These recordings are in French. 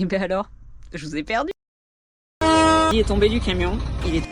Et bien alors, je vous ai perdu. Il est tombé du camion, il est...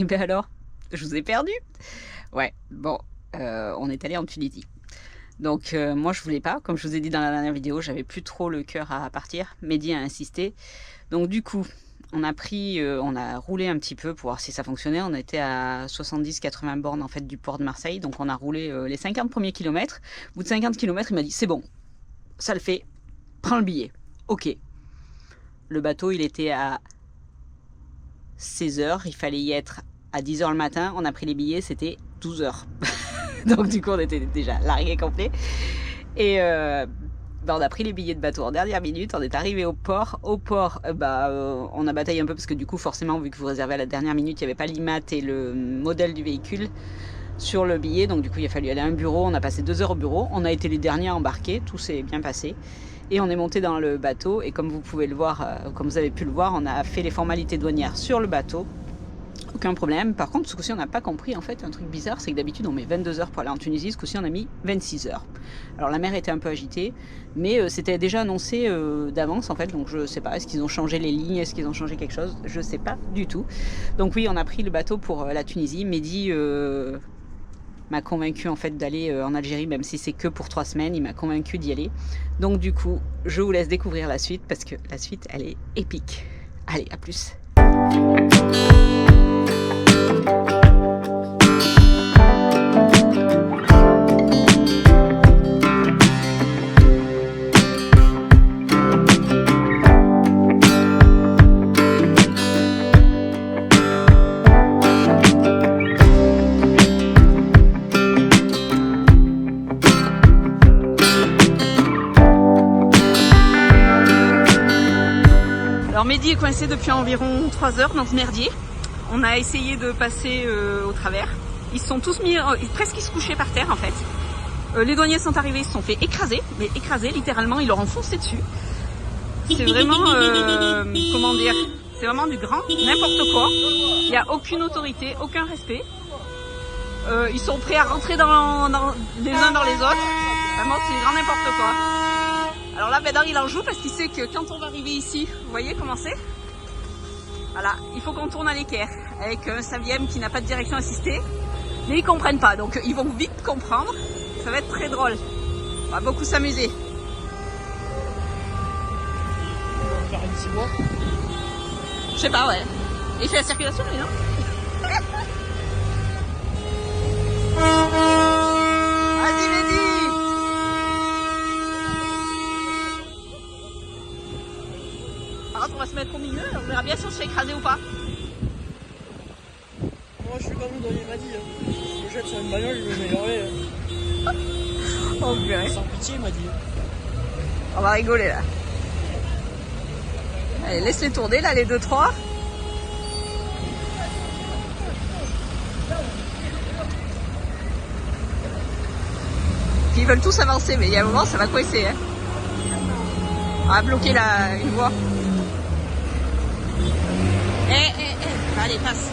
Et bien alors, je vous ai perdu. Ouais, bon, on est allé en Tunisie. Donc moi je voulais pas, comme je vous ai dit dans la dernière vidéo, j'avais plus trop le cœur à partir. Mehdi a insisté. Donc du coup, on a roulé un petit peu pour voir si ça fonctionnait. On était à 70-80 bornes en fait du port de Marseille. Donc on a roulé les 50 premiers kilomètres. Au bout de 50 km, il m'a dit c'est bon, ça le fait, prends le billet. Ok. Le bateau il était à 16h, il fallait y être à 10h le matin, on a pris les billets, c'était 12h. Donc du coup on était déjà largué complet. Et on a pris les billets de bateau en dernière minute, on est arrivé au port. Au port, on a bataillé un peu parce que du coup forcément vu que vous réservez à la dernière minute, il n'y avait pas l'IMAT et le modèle du véhicule sur le billet. Donc du coup il a fallu aller à un bureau, on a passé 2 heures au bureau. On a été les derniers à embarquer, tout s'est bien passé. Et on est monté dans le bateau et comme vous pouvez le voir, comme vous avez pu le voir, on a fait les formalités douanières sur le bateau. Aucun problème. Par contre, ce coup-ci, on n'a pas compris en fait un truc bizarre, c'est que d'habitude on met 22 heures pour aller en Tunisie, ce coup-ci on a mis 26 heures. Alors la mer était un peu agitée, mais c'était déjà annoncé d'avance en fait, donc je sais pas, est-ce qu'ils ont changé les lignes, est-ce qu'ils ont changé quelque chose, je sais pas du tout. Donc oui, on a pris le bateau pour la Tunisie. Mehdi m'a convaincu en fait d'aller en Algérie, même si c'est que pour 3 semaines, il m'a convaincu d'y aller. Donc du coup, je vous laisse découvrir la suite parce que la suite, elle est épique. Allez, à plus. Alors Mehdi est coincé depuis environ 3 heures dans ce merdier. On a essayé de passer au travers. Ils se sont tous mis, presque ils se couchaient par terre en fait. Les douaniers sont arrivés, ils se sont fait écraser, mais écraser littéralement, ils leur ont foncé dessus. C'est vraiment, comment dire, c'est vraiment du grand n'importe quoi. Il n'y a aucune autorité, aucun respect. Ils sont prêts à rentrer les uns dans les autres. Vraiment, c'est du grand n'importe quoi. Alors là, Bédard, il en joue parce qu'il sait que quand on va arriver ici, vous voyez comment c'est? Voilà, il faut qu'on tourne à l'équerre avec un Saviem qui n'a pas de direction assistée, mais ils comprennent pas, donc ils vont vite comprendre. Ça va être très drôle. On va beaucoup s'amuser. On va faire un 6 mois. Je sais pas, ouais. Et il fait la circulation, lui, non? Vas-y, Mehdi! Par contre, on va se mettre au milieu, on verra bien si on se fait écraser ou pas. Moi, je suis comme nous dans les Madi. Je me jette sur une bagnole, je vais m'améliorer. Oh, purée. Sans pitié, il m'a dit. On va rigoler là. Allez, laisse-les tourner là, les 2-3. Puis ils veulent tous avancer, mais il y a un moment, ça va coincer. Hein. On va bloquer une voie. Allez, passe.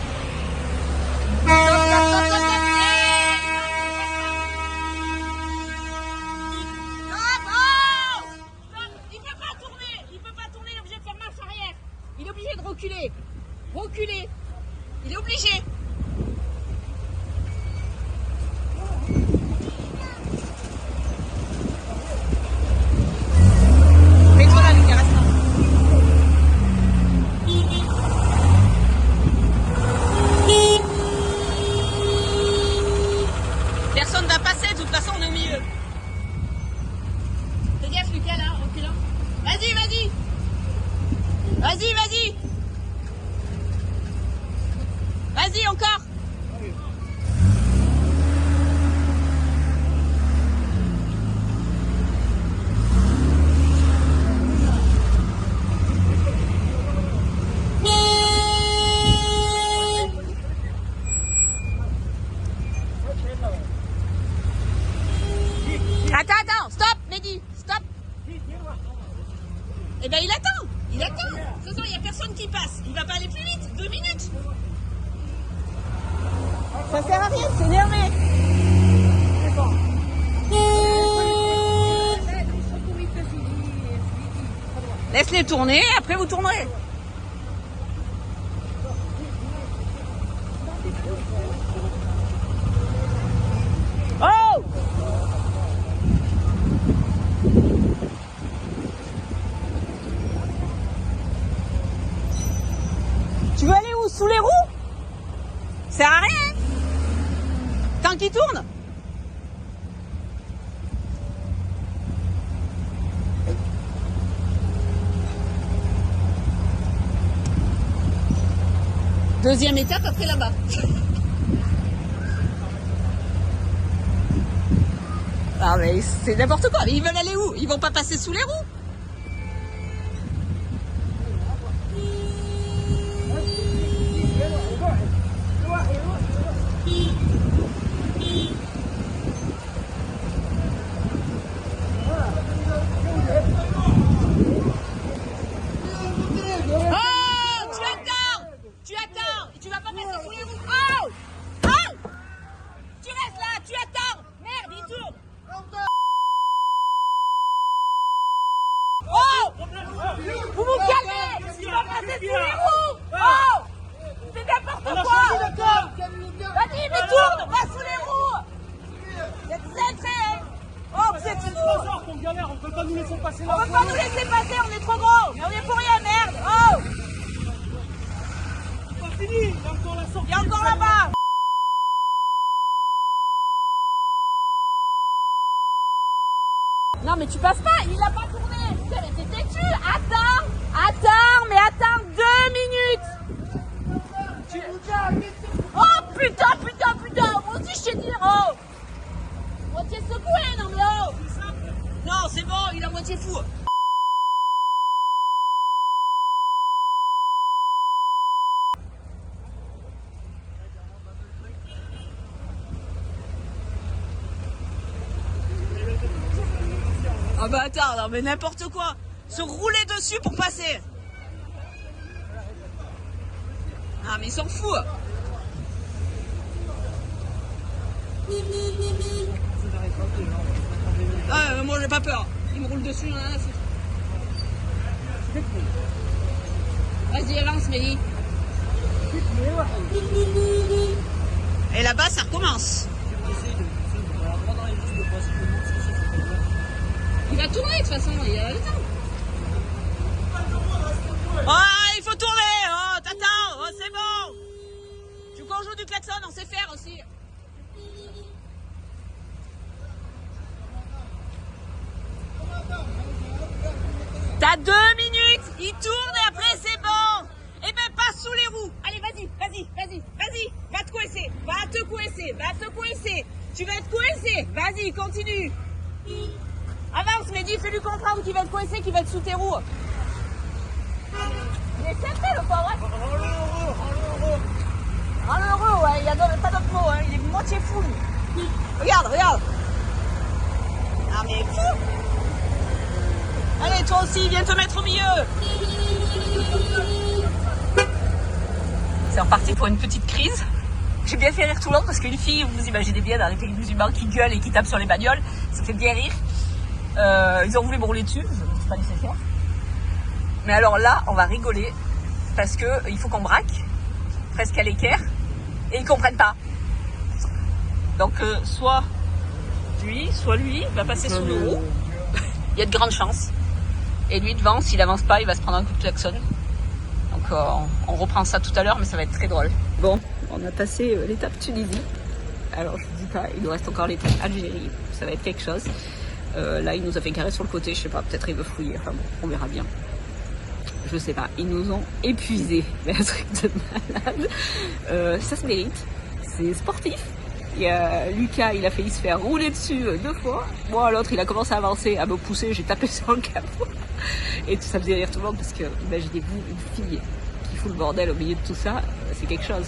Stop. Il peut pas tourner, il est obligé de faire marche arrière. Il est obligé de reculer. Il est obligé. Mets-toi là, Lucas, reste là. Personne va passer, de toute façon on est au milieu. Fais gaffe Lucas là, reculant. Vas-y. Vas-y, encore. Eh ben il attend. Il attend. De toute façon, il n'y a personne qui passe. Il va pas aller plus vite. 2 minutes. Ça sert à rien de s'énerver. Laisse-les tourner, après vous tournerez. Oh! Tu veux aller où? Sous les roues? Ça sert à rien. Tant qu'il tourne. Deuxième étape après là-bas. Ah mais c'est n'importe quoi. Mais ils veulent aller où? Ils vont pas passer sous les roues. Vous vous calmez! Tu vas passer sous les roues! Oh! C'est n'importe quoi! Vas-y, mais tourne! Va sous les roues! Vous êtes zinzés! Oh, vous êtes fous! On galère, on peut pas nous laisser passer là. On peut pas nous laisser passer, on est trop gros! Mais on est pour rien, merde! Oh! C'est pas fini! Il y a encore la sortie! Il y a encore là-bas! Non mais tu passes pas, il a pas tourné. Putain mais t'es têtu. Attends 2 minutes. Oh putain. Moi aussi je t'ai dit, oh. Moitié secoué, non mais oh. Non c'est bon, il est à moitié fou. Ah bah attends, non mais n'importe quoi. Se rouler dessus pour passer. Ah mais ils s'en foutent. Ah moi j'ai pas peur. Ils me roulent dessus, j'en ai rien à foutre. Vas-y avance Mélie. Et là-bas ça recommence. Il va tourner de toute façon, il a le temps. Oh, il faut tourner. Oh, t'attends. Oh, c'est bon. Tu veux qu'on joue du klaxon, on sait faire aussi. T'as 2 minutes, il tourne et après c'est bon. Et ben passe sous les roues. Allez, vas-y. Va te coincer. Tu vas être coincé. Vas-y, continue. Avance, Mehdi, fais-lui comprendre qu'il va être coincé, qu'il va être sous tes roues. Il est sympa le pauvre. Rends-le heureux, ouais, il n'y a pas d'autre mot, hein. Il est moitié fou. Regarde. Ah mais fou. Allez, toi aussi, viens te mettre au milieu. C'est reparti pour une petite crise. J'ai bien fait rire tout le monde parce qu'une fille, vous imaginez bien dans les pays musulmans qui gueule et qui tape sur les bagnoles, ça fait bien rire. Ils ont voulu me rouler dessus, c'est pas nécessaire. Mais alors là, on va rigoler parce que il faut qu'on braque presque à l'équerre et ils comprennent pas. Donc soit lui va passer sous le roue. Il y a de grandes chances. Et lui devant, s'il avance pas, il va se prendre un coup de klaxon. Donc on reprend ça tout à l'heure, mais ça va être très drôle. Bon, on a passé l'étape Tunisie. Alors je vous dis pas, il nous reste encore l'étape Algérie. Ça va être quelque chose. Là, il nous a fait carré sur le côté, je sais pas, peut-être il veut fouiller, enfin bon, on verra bien. Je sais pas, ils nous ont épuisés, mais un truc de malade. Ça se mérite, c'est sportif. Il y a Lucas, il a failli se faire rouler dessus 2 fois. Moi, l'autre, il a commencé à avancer, à me pousser, j'ai tapé sur le capot. Et ça faisait rire tout le monde parce que, imaginez-vous, une fille qui fout le bordel au milieu de tout ça, c'est quelque chose.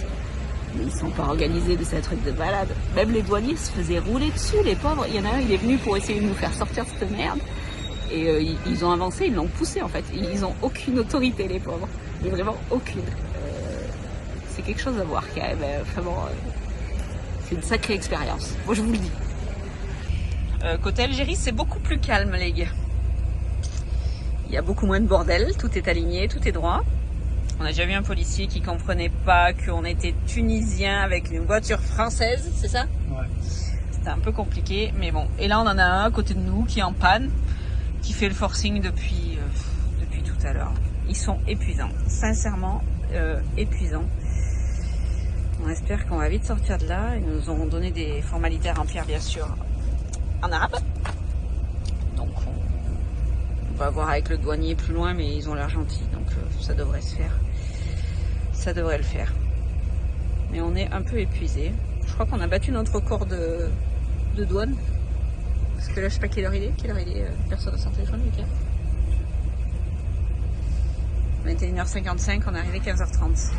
Mais ils sont pas organisés de ces trucs de balade. Même les douaniers se faisaient rouler dessus, les pauvres. Il y en a un, il est venu pour essayer de nous faire sortir de cette merde. Et ils ont avancé, ils l'ont poussé en fait. Ils ont aucune autorité, les pauvres. Mais vraiment aucune. C'est quelque chose à voir quand même. Vraiment, c'est une sacrée expérience. Moi je vous le dis. Côté Algérie, c'est beaucoup plus calme, les gars. Il y a beaucoup moins de bordel, tout est aligné, tout est droit. On a déjà vu un policier qui comprenait pas qu'on était tunisien avec une voiture française, c'est ça? Ouais. C'était un peu compliqué, mais bon. Et là, on en a un à côté de nous qui est en panne, qui fait le forcing depuis tout à l'heure. Ils sont épuisants, sincèrement épuisants. On espère qu'on va vite sortir de là. Ils nous ont donné des formalités à remplir, bien sûr, en arabe. Donc, on va voir avec le douanier plus loin, mais ils ont l'air gentils, donc ça devrait se faire. Ça devrait le faire. Mais on est un peu épuisé. Je crois qu'on a battu notre record de douane. Parce que là, je sais pas quelle heure il est. Personne n'a son téléphone, Lucas. 21h55, on est arrivé 15h30.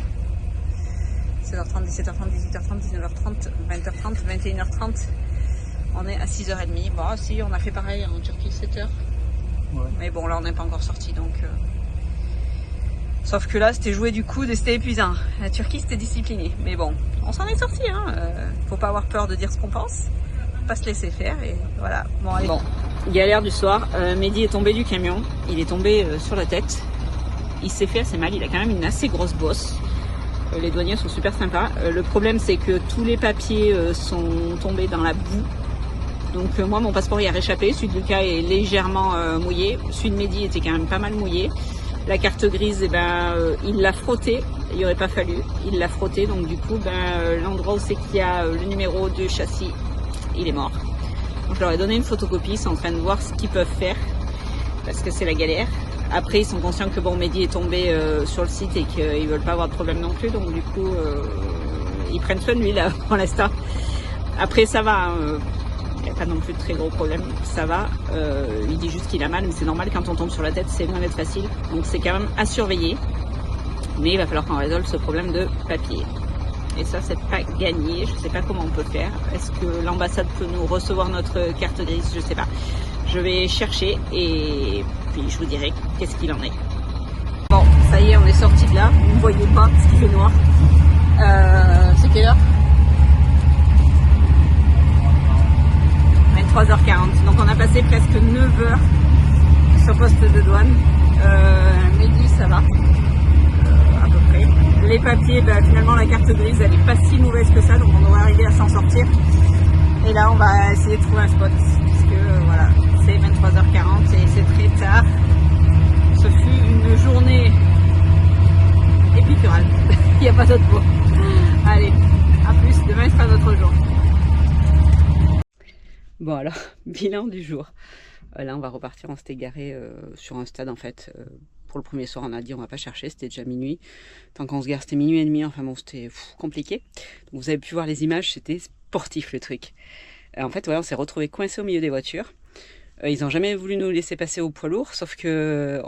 16h30, 17h30, 18h30, 19h30, 20h30, 21h30. On est à 6h30. Bon, si, on a fait pareil en Turquie, 7h. Ouais. Mais bon, là, on n'est pas encore sorti, donc... Sauf que là, c'était joué du coude et c'était épuisant. La Turquie, c'était discipliné. Mais bon, on s'en est sorti, hein. Faut pas avoir peur de dire ce qu'on pense. Pas se laisser faire, et voilà. Bon, allez. Bon, galère du soir. Mehdi est tombé du camion. Il est tombé sur la tête. Il s'est fait assez mal. Il a quand même une assez grosse bosse. Les douaniers sont super sympas. Le problème, c'est que tous les papiers sont tombés dans la boue. Donc moi, mon passeport y a réchappé. Celui de Lucas est légèrement mouillé. Celui de Mehdi était quand même pas mal mouillé. La carte grise, il l'a frotté. Il n'y aurait pas fallu. Il l'a frotté. Donc du coup, l'endroit où c'est qu'il y a le numéro de châssis, il est mort. Donc je leur ai donné une photocopie. Ils sont en train de voir ce qu'ils peuvent faire. Parce que c'est la galère. Après, ils sont conscients que bon, Mehdi est tombé sur le site et qu'ils veulent pas avoir de problème non plus. Donc du coup, ils prennent soin de lui là pour l'instant. Après, ça va. Il n'y a pas non plus de très gros problèmes, ça va. Il dit juste qu'il a mal, mais c'est normal quand on tombe sur la tête, c'est loin d'être facile. Donc c'est quand même à surveiller. Mais il va falloir qu'on résolve ce problème de papier. Et ça, c'est pas gagné. Je sais pas comment on peut faire. Est-ce que l'ambassade peut nous recevoir notre carte grise? Je sais pas. Je vais chercher et puis je vous dirai qu'est-ce qu'il en est. Bon, ça y est, on est sorti de là. Vous ne voyez pas parce qu'il fait noir. C'est quelle heure? 23h40. Donc on a passé presque 9 heures sur poste de douane. Mehdi, ça va. À peu près. Les papiers, finalement la carte grise, elle est pas si mauvaise que ça, donc on devrait arriver à s'en sortir. Et là, on va essayer de trouver un spot. Parce que voilà, c'est 23h40 et c'est très tard. Ce fut une journée épicurale. Il n'y a pas d'autre mot. Allez, à plus. Demain sera notre jour. Bon alors, bilan du jour. Là, on va repartir. On s'était garé sur un stade en fait. Pour le premier soir, on a dit on va pas chercher. C'était déjà minuit. Tant qu'on se gare, c'était minuit et demi. Enfin bon, c'était compliqué. Donc, vous avez pu voir les images. C'était sportif le truc. En fait, ouais, on s'est retrouvés coincés au milieu des voitures. Ils n'ont jamais voulu nous laisser passer au poids lourd, sauf que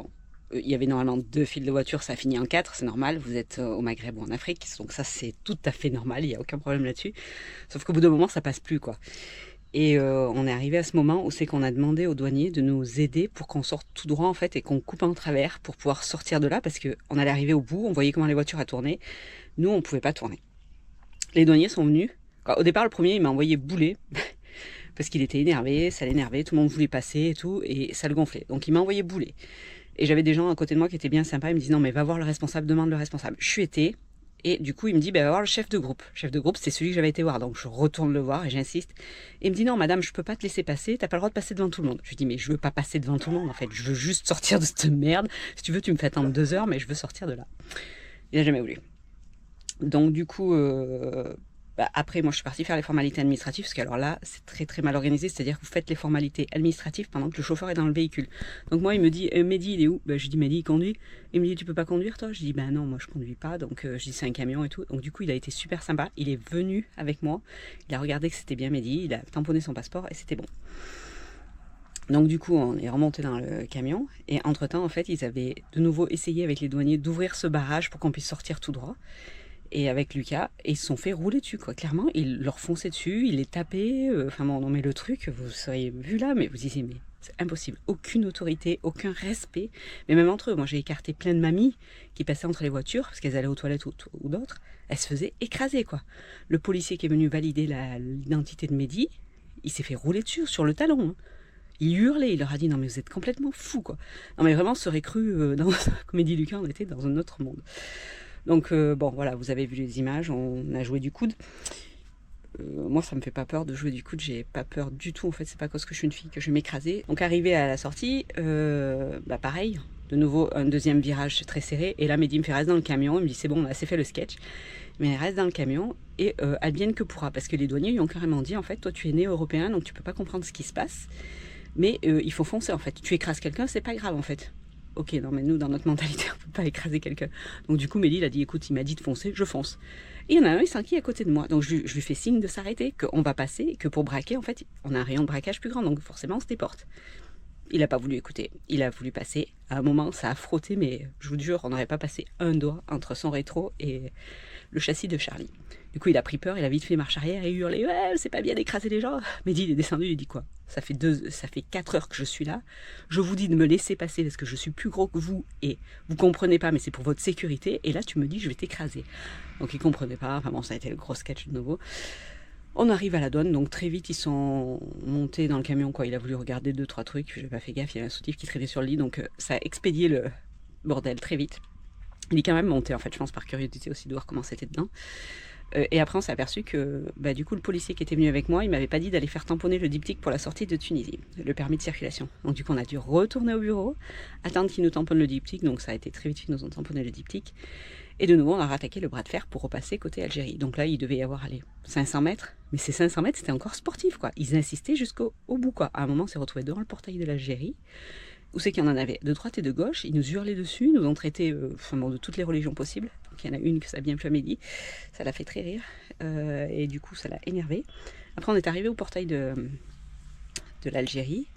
il y avait normalement 2 files de voitures, ça a fini en 4, c'est normal. Vous êtes au Maghreb ou en Afrique, donc ça c'est tout à fait normal. Il n'y a aucun problème là-dessus. Sauf qu'au bout d'un moment, ça passe plus quoi. Et on est arrivé à ce moment où c'est qu'on a demandé aux douaniers de nous aider pour qu'on sorte tout droit en fait et qu'on coupe en travers pour pouvoir sortir de là parce qu'on allait arriver au bout, on voyait comment les voitures a tourné. Nous, on ne pouvait pas tourner. Les douaniers sont venus. Au départ, le premier, il m'a envoyé bouler parce qu'il était énervé, ça l'énervait, tout le monde voulait passer et tout, et ça le gonflait. Donc il m'a envoyé bouler. Et j'avais des gens à côté de moi qui étaient bien sympas, ils me disent non mais va voir le responsable, demande le responsable. Je suis été. Et du coup, il me dit, va voir le chef de groupe. Le chef de groupe, c'est celui que j'avais été voir. Donc, je retourne le voir et j'insiste. Et il me dit, non, madame, je peux pas te laisser passer. T'as pas le droit de passer devant tout le monde. Je lui dis, mais je veux pas passer devant tout le monde, en fait. Je veux juste sortir de cette merde. Si tu veux, tu me fais attendre 2 heures, mais je veux sortir de là. Il n'a jamais voulu. Donc, du coup, après, moi, je suis partie faire les formalités administratives. Parce que, alors là, c'est très, très mal organisé. C'est-à-dire que vous faites les formalités administratives pendant que le chauffeur est dans le véhicule. Donc, moi, il me dit, Mehdi, il est où? Je dis, Mehdi, il conduit. Il me dit, tu peux pas conduire, toi? Je dis, non, moi, je conduis pas. Donc, je dis, c'est un camion et tout. Donc, du coup, il a été super sympa. Il est venu avec moi. Il a regardé que c'était bien Mehdi. Il a tamponné son passeport et c'était bon. Donc, du coup, on est remonté dans le camion. Et entre-temps, en fait, ils avaient de nouveau essayé avec les douaniers d'ouvrir ce barrage pour qu'on puisse sortir tout droit. Et avec Lucas, et ils se sont fait rouler dessus, quoi. Clairement, ils leur fonçaient dessus, ils les tapaient. Enfin bon, non mais le truc, vous seriez vu là, mais vous disiez, mais C'est impossible. Aucune autorité, aucun respect. Mais même entre eux, moi j'ai écarté plein de mamies qui passaient entre les voitures parce qu'elles allaient aux toilettes ou d'autres. Elles se faisaient écraser, quoi. Le policier qui est venu valider l'identité de Mehdi, il s'est fait rouler dessus sur le talon. Hein. Il hurlait, il leur a dit non mais vous êtes complètement fous, quoi. Non mais vraiment, on serait cru dans la Comédie Lucas, on était dans un autre monde. Donc bon voilà, vous avez vu les images, on a joué du coude. Moi ça me fait pas peur de jouer du coude, j'ai pas peur du tout en fait, c'est pas parce que je suis une fille que je vais m'écraser. Donc arrivé à la sortie, pareil, de nouveau un deuxième virage très serré, et là Mehdi me fait reste dans le camion, il me dit c'est bon on a assez fait le sketch, mais reste dans le camion et advienne que pourra, parce que les douaniers lui ont carrément dit en fait toi tu es né européen donc tu peux pas comprendre ce qui se passe, mais il faut foncer en fait, tu écrases quelqu'un c'est pas grave en fait. Ok, non mais nous dans notre mentalité on peut pas écraser quelqu'un. Donc du coup Mehdi il a dit écoute il m'a dit de foncer, je fonce. Et il y en a un, il s'enquille à côté de moi. Donc je lui fais signe de s'arrêter, qu'on va passer, et que pour braquer, en fait, on a un rayon de braquage plus grand, donc forcément on se déporte. Il n'a pas voulu écouter, il a voulu passer. À un moment, ça a frotté, mais je vous jure, on n'aurait pas passé un doigt entre son rétro et le châssis de Charlie. Du coup, il a pris peur, il a vite fait marche arrière et hurlé ouais, c'est pas bien d'écraser les gens. Mehdi, il est descendu, il dit quoi ça fait 4 heures que je suis là. Je vous dis de me laisser passer parce que je suis plus gros que vous et vous comprenez pas, mais c'est pour votre sécurité. Et là, tu me dis je vais t'écraser. Donc, il comprenait pas. Enfin bon, ça a été le gros sketch de nouveau. On arrive à la douane, donc très vite ils sont montés dans le camion, quoi. Il a voulu regarder 2-3 trucs, j'ai pas fait gaffe, il y avait un soutif qui traînait sur le lit, donc ça a expédié le bordel très vite. Il est quand même monté en fait, je pense par curiosité aussi de voir comment c'était dedans. Et après on s'est aperçu que du coup le policier qui était venu avec moi, il m'avait pas dit d'aller faire tamponner le diptyque pour la sortie de Tunisie, le permis de circulation. Donc du coup on a dû retourner au bureau, attendre qu'ils nous tamponnent le diptyque, donc ça a été très vite qu'ils nous ont tamponné le diptyque. Et de nouveau, on a rattaqué le bras de fer pour repasser côté Algérie. Donc là, il devait y avoir, 500 mètres. Mais ces 500 mètres, c'était encore sportif, quoi. Ils insistaient jusqu'au bout, quoi. À un moment, on s'est retrouvés devant le portail de l'Algérie. Où c'est qu'il y en avait de droite et de gauche. Ils nous hurlaient dessus, ils nous ont traités de toutes les religions possibles. Donc il y en a une que ça a bien jamais dit. Ça l'a fait très rire. Et du coup, ça l'a énervé. Après, on est arrivé au portail de l'Algérie.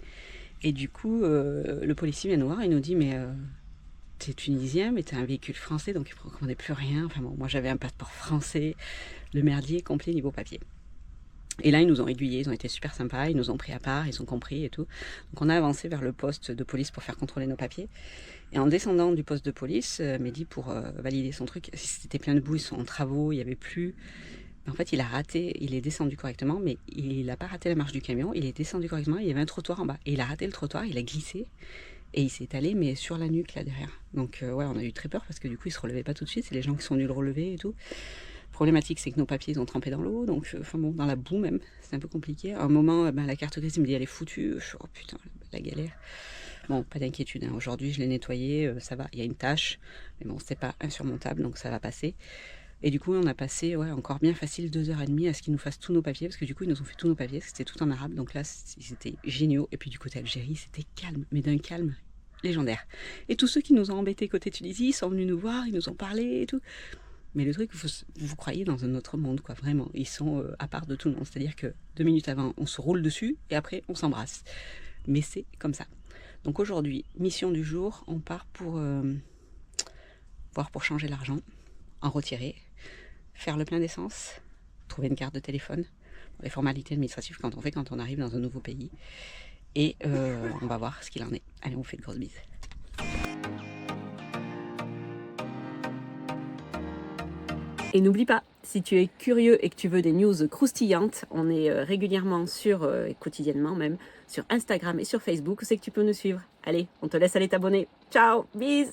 Et du coup, le policier vient nous voir et nous dit, mais... t'es tunisien, mais t'es un véhicule français, donc il ne comprenait plus rien. Enfin bon, moi j'avais un passeport français, le merdier complet niveau papier. Et là, ils nous ont aiguillés, ils ont été super sympas, ils nous ont pris à part, ils ont compris et tout. Donc on a avancé vers le poste de police pour faire contrôler nos papiers. Et en descendant du poste de police, Mehdi, pour valider son truc, c'était plein de boue, ils sont en travaux, il n'y avait plus... En fait, il a raté, il est descendu correctement, mais il n'a pas raté la marche du camion, il est descendu correctement, il y avait un trottoir en bas. Et il a raté le trottoir, il a glissé. Et il s'est allé, mais sur la nuque, là, derrière. Donc, ouais, on a eu très peur, parce que du coup, il se relevait pas tout de suite. C'est les gens qui sont venus le relever et tout. Problématique, c'est que nos papiers, ils ont trempé dans l'eau. Donc, enfin bon, dans la boue même. C'est un peu compliqué. À un moment, la carte grise, il me dit, elle est foutue. Je suis, oh putain, la galère. Bon, pas d'inquiétude. Hein. Aujourd'hui, je l'ai nettoyé, ça va. Il y a une tache. Mais bon, c'est pas insurmontable, donc ça va passer. Et du coup, on a passé encore bien facile 2h30 à ce qu'ils nous fassent tous nos papiers, parce que du coup, ils nous ont fait tous nos papiers, c'était tout en arabe. Donc là, c'était géniaux. Et puis du côté Algérie, c'était calme, mais d'un calme légendaire. Et tous ceux qui nous ont embêtés côté Tunisie, ils sont venus nous voir, ils nous ont parlé et tout. Mais le truc, vous croyez dans un autre monde, quoi, vraiment. Ils sont à part de tout le monde. C'est-à-dire que 2 minutes avant, on se roule dessus et après, on s'embrasse. Mais c'est comme ça. Donc aujourd'hui, mission du jour, on part pour voir pour changer l'argent, en retirer, faire le plein d'essence, trouver une carte de téléphone, les formalités administratives quand on arrive dans un nouveau pays. Et on va voir ce qu'il en est. Allez, on vous fait de grosses bises. Et n'oublie pas, si tu es curieux et que tu veux des news croustillantes, on est régulièrement quotidiennement même, sur Instagram et sur Facebook, c'est que tu peux nous suivre. Allez, on te laisse aller t'abonner. Ciao, bises!